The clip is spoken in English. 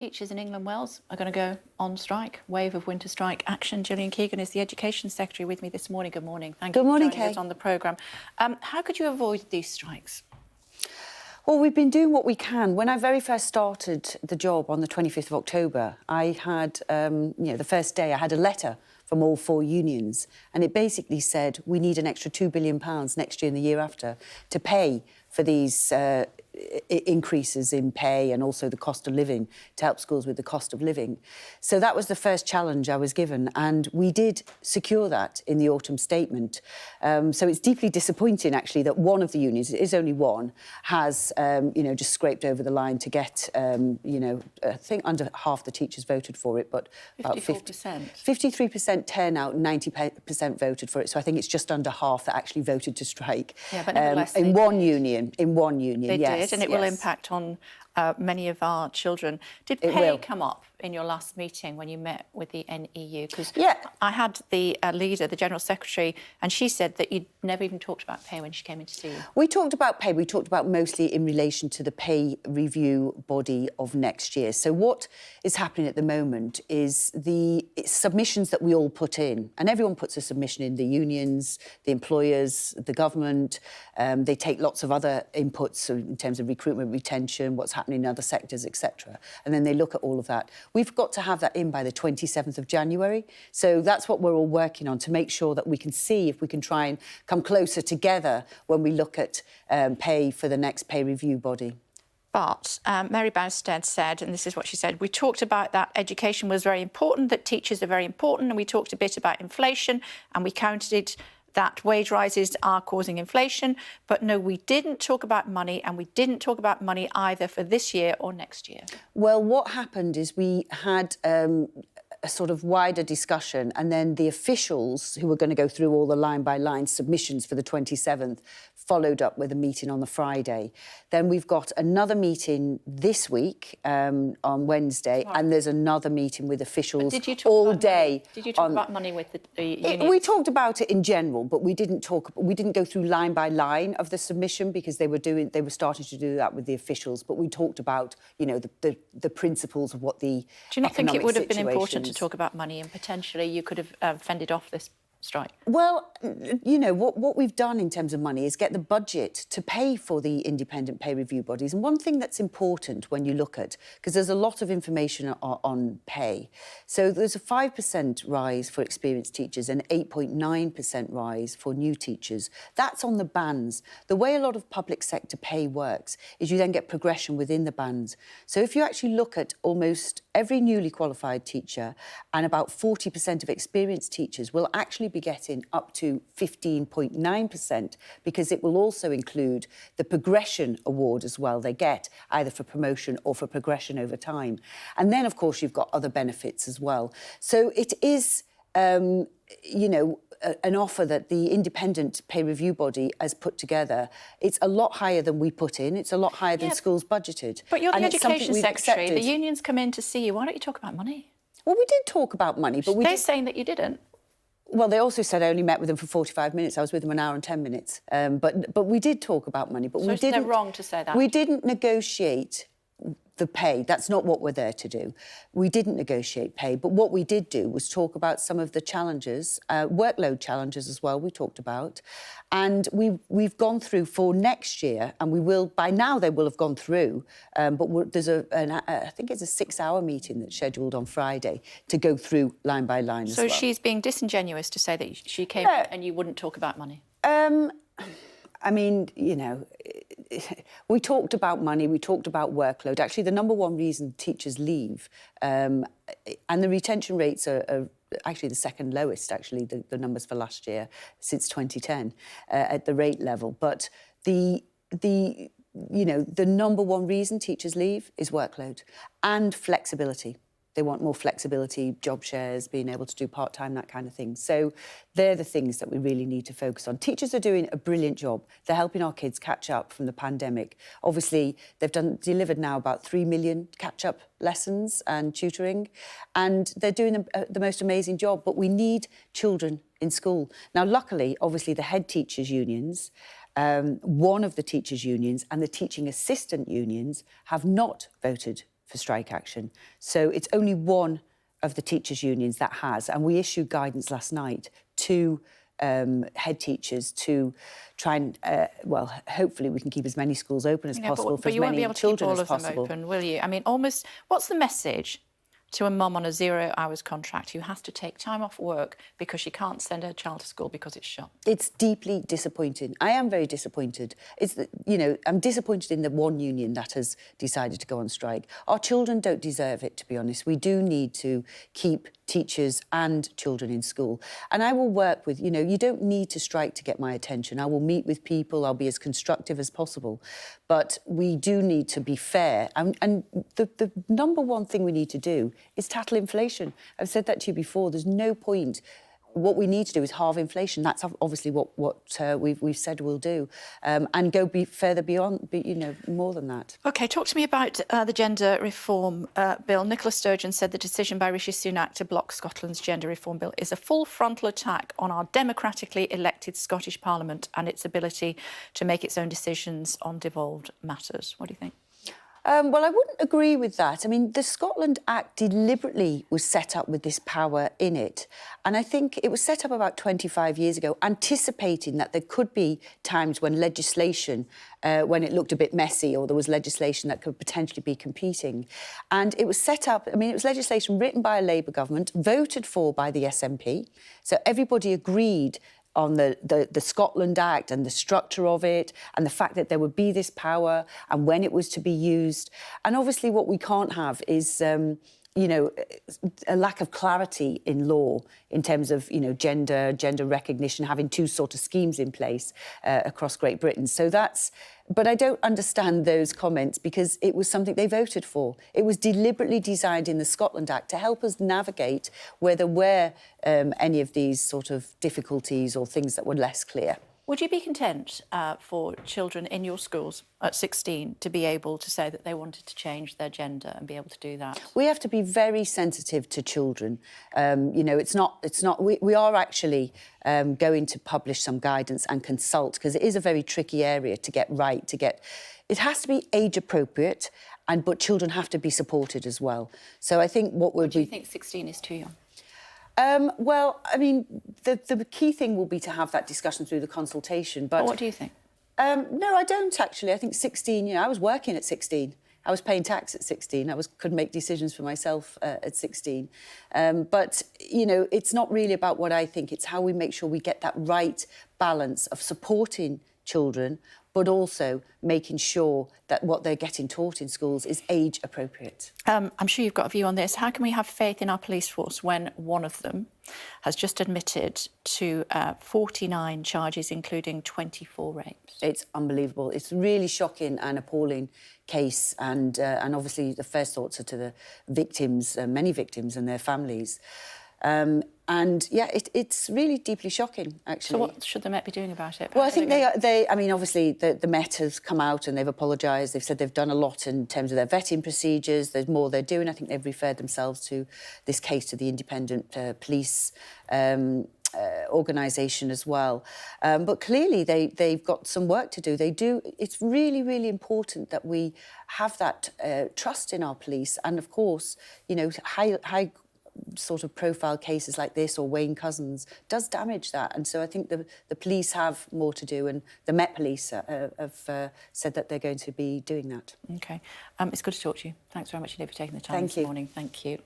Teachers in England and Wales are going to go on strike, wave of winter strike action. Gillian Keegan is the Education Secretary with me this morning. Good morning. Thank you for joining us on the programme. How could you avoid these strikes? Well, we've been doing what we can. When I very first started the job on the 25th of October, I had, the first day, I had a letter from all four unions, and it basically said we need an extra £2 billion next year and the year after to pay for these increases in pay and also the cost of living, to help schools with the cost of living. So that was the first challenge I was given, and we did secure that in the autumn statement. So it's deeply disappointing, actually, that one of the unions, it is only one, has, just scraped over the line to get, I think under half the teachers voted for it, but about 53% turnout, 90% voted for it. So I think it's just under half that actually voted to strike. Yeah, but nevertheless, in one union, they yes. Did, and it will impact on many of our children. Did pay come up in your last meeting when you met with the NEU? Because I had the leader, the General Secretary, and she said that you'd never even talked about pay when she came in to see you. We talked about pay. We talked about mostly in relation to the pay review body of next year. So what is happening at the moment is the submissions that we all put in, and everyone puts a submission in, the unions, the employers, the government. They take lots of other inputs in terms of recruitment, retention, what's happening in other sectors, etc. And then they look at all of that. We've got to have that in by the 27th of January. So that's what we're all working on, to make sure that we can see if we can try and come closer together when we look at pay for the next pay review body. But Mary Bowstead said, and this is what she said, we talked about that education was very important, that teachers are very important, and we talked a bit about inflation, and we counted that wage rises are causing inflation. But no, we didn't talk about money, and we didn't talk about money either for this year or next year. Well, what happened is we had a sort of wider discussion, and then the officials who were going to go through all the line-by-line submissions for the 27th followed up with a meeting on the Friday. Then we've got another meeting this week on Wednesday, and there's another meeting with officials all day. Did you talk about money with the unions? We talked about it in general, but we didn't go through line by line of the submission, because they were starting to do that with the officials. But we talked about, the principles of what the Do you not think it would have been important is. To talk about money, and potentially you could have fended off this strike? Well, what we've done in terms of money is get the budget to pay for the independent pay review bodies. And one thing that's important when you look at, because there's a lot of information on pay. So there's a 5% rise for experienced teachers and 8.9% rise for new teachers. That's on the bands. The way a lot of public sector pay works is you then get progression within the bands. So if you actually look at almost every newly qualified teacher, and about 40% of experienced teachers will actually be getting up to 15.9%, because it will also include the progression award as well they get, either for promotion or for progression over time. And then, of course, you've got other benefits as well. So it is, an offer that the independent pay review body has put together. It's a lot higher than we put in. It's a lot higher than schools budgeted. But you're the Education Secretary. The unions come in to see you. Why don't you talk about money? Well, we did talk about money, but they're saying that you didn't. Well, they also said I only met with them for 45 minutes. I was with them an hour and 10 minutes. But we did talk about money. But so isn't it wrong to say that? We didn't negotiate the pay. That's not what we're there to do. We didn't negotiate pay, but what we did do was talk about some of the challenges, workload challenges as well, we talked about. And we've gone through for next year, and we will, by now they will have gone through, but there's I think it's a 6-hour meeting that's scheduled on Friday to go through line by line as well. So she's being disingenuous to say that she came in and you wouldn't talk about money? I mean, we talked about money, we talked about workload. Actually, the number one reason teachers leave, and the retention rates are actually the second lowest, actually, the numbers for last year, since 2010, at the rate level. But the number one reason teachers leave is workload and flexibility. They want more flexibility, job shares, being able to do part-time, that kind of thing. So they're the things that we really need to focus on. Teachers are doing a brilliant job. They're helping our kids catch up from the pandemic. Obviously, they've delivered now about 3 million catch-up lessons and tutoring, and they're doing the most amazing job. But we need children in school. Now, luckily, obviously, the head teachers' unions, one of the teachers' unions and the teaching assistant unions have not voted for strike action. So it's only one of the teachers' unions that has, and we issued guidance last night to head teachers to try and, well, hopefully we can keep as many schools open as possible for as many children as possible. But you won't be able to keep all of them open, will you? I mean, almost, what's the message to a mum on a 0 hours contract who has to take time off work because she can't send her child to school because it's shut? It's deeply disappointing. I am very disappointed. It's that, you know, I'm disappointed in the one union that has decided to go on strike. Our children don't deserve it, to be honest. We do need to keep teachers and children in school. And I will work with, you know, you don't need to strike to get my attention. I will meet with people. I'll be as constructive as possible. But we do need to be fair. And the number one thing we need to do is tackle inflation. I've said that to you before. There's no point. What we need to do is halve inflation. That's obviously what we've said we'll do, and go further beyond, you know, more than that. OK, talk to me about the gender reform bill. Nicola Sturgeon said the decision by Rishi Sunak to block Scotland's gender reform bill is a full frontal attack on our democratically elected Scottish Parliament and its ability to make its own decisions on devolved matters. What do you think? Well, I wouldn't agree with that. I mean, the Scotland Act deliberately was set up with this power in it. And I think it was set up about 25 years ago, anticipating that there could be times when legislation, when it looked a bit messy or there was legislation that could potentially be competing. And it was set up, I mean, it was legislation written by a Labour government, voted for by the SNP. So everybody agreed on the Scotland Act and the structure of it and the fact that there would be this power and when it was to be used. And obviously what we can't have is, you know, a lack of clarity in law in terms of, you know, gender recognition, having two sort of schemes in place across Great Britain. So that's... But I don't understand those comments because it was something they voted for. It was deliberately designed in the Scotland Act to help us navigate where there were any of these sort of difficulties or things that were less clear. Would you be content for children in your schools at 16 to be able to say that they wanted to change their gender and be able to do that? We have to be very sensitive to children. You know, it's not. We are actually going to publish some guidance and consult because it is a very tricky area to get right. It has to be age appropriate, but children have to be supported as well. So I think do you think 16 is too young? Well, I mean, the key thing will be to have that discussion through the consultation. But what do you think? No, I don't actually. I think 16, you know, I was working at 16. I was paying tax at 16. Could make decisions for myself at 16. But, you know, it's not really about what I think. It's how we make sure we get that right balance of supporting children, but also making sure that what they're getting taught in schools is age appropriate. I'm sure you've got a view on this. How can we have faith in our police force when one of them has just admitted to 49 charges, including 24 rapes? It's unbelievable. It's really shocking and appalling case, and obviously the first thoughts are to the victims, many victims and their families. And yeah, it's really deeply shocking, actually. So what should the Met be doing about it? Well, I think I mean, obviously the Met has come out and they've apologised. They've said they've done a lot in terms of their vetting procedures. There's more they're doing. I think they've referred themselves to this case to the independent police organisation as well. But clearly they've got some work to do. It's really, really important that we have that trust in our police. And of course, you know, high sort of profile cases like this or Wayne Couzens does damage that. And so I think the police have more to do, and the Met Police have said that they're going to be doing that. OK. It's good to talk to you. Thanks very much indeed for taking the time this morning. Thank you.